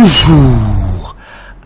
Bonjour.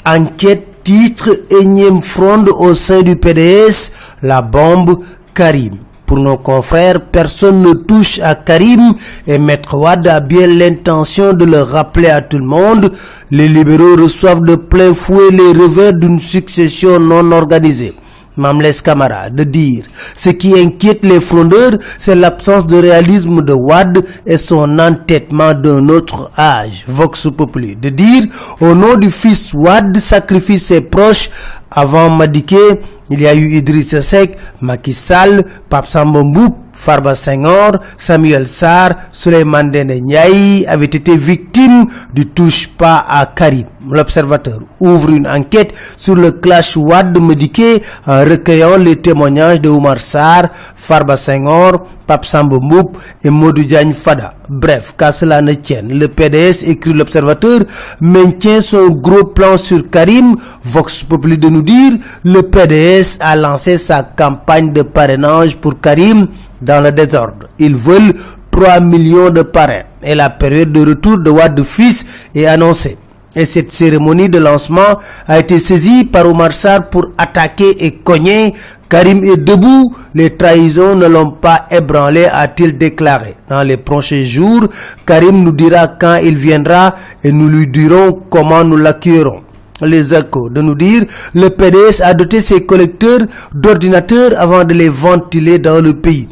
Enquête titre énième fronde au sein du PDS, la bombe Karim. Pour nos confrères, personne ne touche à Karim et Maître Wade a bien l'intention de le rappeler à tout le monde. Les libéraux reçoivent de plein fouet les revers d'une succession non organisée. Mamles Camara de dire ce qui inquiète les frondeurs, c'est l'absence de réalisme de Wade et son entêtement d'un autre âge. Vox Populi de dire au nom du fils Wade sacrifie ses proches. Avant Madické, il y a eu Idrissa Seck, Macky Sall, Pape Samba Mboup, Farba Senghor, Samuel Sarr, Souleymane Ndéné Ndiaye avaient été victimes du touche pas à Karim. L'Observateur ouvre une enquête sur le clash Wade-Madické en recueillant les témoignages de Oumar Sarr, Farba Senghor, Pape Samba Mboup et Modou Diagne Fada. Bref, qu'à cela ne tienne, le PDS, écrit l'Observateur, maintient son gros plan sur Karim. Vox Populi de nous dire, le PDS a lancé sa campagne de parrainage pour Karim dans le désordre. Ils veulent 3 millions de parrains et la période de retour de Wade fils est annoncée. Et cette cérémonie de lancement a été saisie par Oumar Sarr pour attaquer et cogner. Karim est debout, les trahisons ne l'ont pas ébranlé, a-t-il déclaré. Dans les prochains jours, Karim nous dira quand il viendra et nous lui dirons comment nous l'accueillerons. Les Échos de nous dire, le PDS a doté ses collecteurs d'ordinateurs avant de les ventiler dans le pays.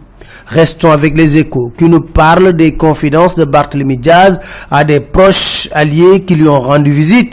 Restons avec les Échos qui nous parlent des confidences de Barthélémy Diaz à des proches alliés qui lui ont rendu visite.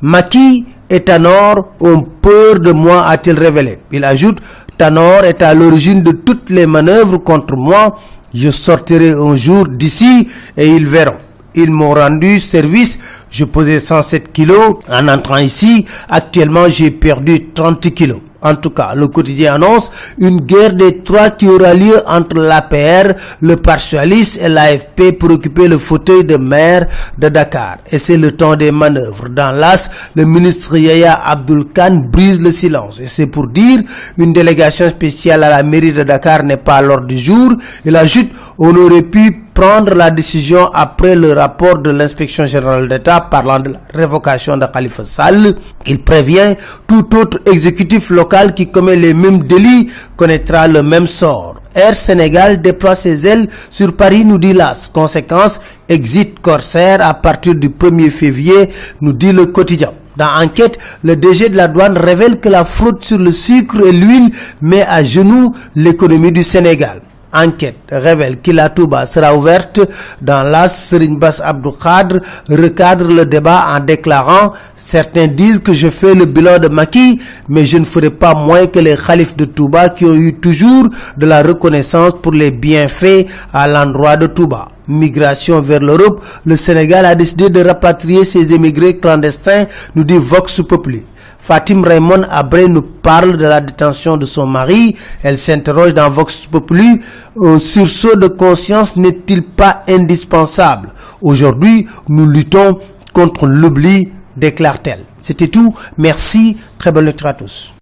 Macky et Tanor ont peur de moi, a-t-il révélé. Il ajoute, Tanor est à l'origine de toutes les manœuvres contre moi. Je sortirai un jour d'ici et ils verront. Ils m'ont rendu service, je pesais 107 kilos en entrant ici. Actuellement, j'ai perdu 30 kilos. En tout cas, le quotidien annonce une guerre des trois qui aura lieu entre l'APR, le Parti socialiste et l'AFP pour occuper le fauteuil de maire de Dakar. Et c'est le temps des manœuvres. Dans l'As, le ministre Yaya Abdoul Khan brise le silence. Et c'est pour dire, une délégation spéciale à la mairie de Dakar n'est pas à l'ordre du jour. Il ajoute, on aurait pu prendre la décision après le rapport de l'inspection générale d'État parlant de la révocation de Khalifa Sall. Il prévient, tout autre exécutif local qui commet les mêmes délits connaîtra le même sort. Air Sénégal déploie ses ailes sur Paris, nous dit l'As. Conséquence, exit Corsair à partir du 1er février, nous dit le quotidien. Dans Enquête, le DG de la douane révèle que la fraude sur le sucre et l'huile met à genoux l'économie du Sénégal. Enquête révèle qu'Ila Touba sera ouverte. Dans l'As, Serigne Bass Abdou Khadre recadre le débat en déclarant « Certains disent que je fais le bilan de Macky, mais je ne ferai pas moins que les khalifes de Touba qui ont eu toujours de la reconnaissance pour les bienfaits à l'endroit de Touba. » Migration vers l'Europe, le Sénégal a décidé de rapatrier ses émigrés clandestins, nous dit Vox Populi. Fatim Raymond Abré nous parle de la détention de son mari. Elle s'interroge dans Vox Populi. Un sursaut de conscience n'est-il pas indispensable? Aujourd'hui, nous luttons contre l'oubli, déclare-t-elle. C'était tout. Merci. Très bonne lecture à tous.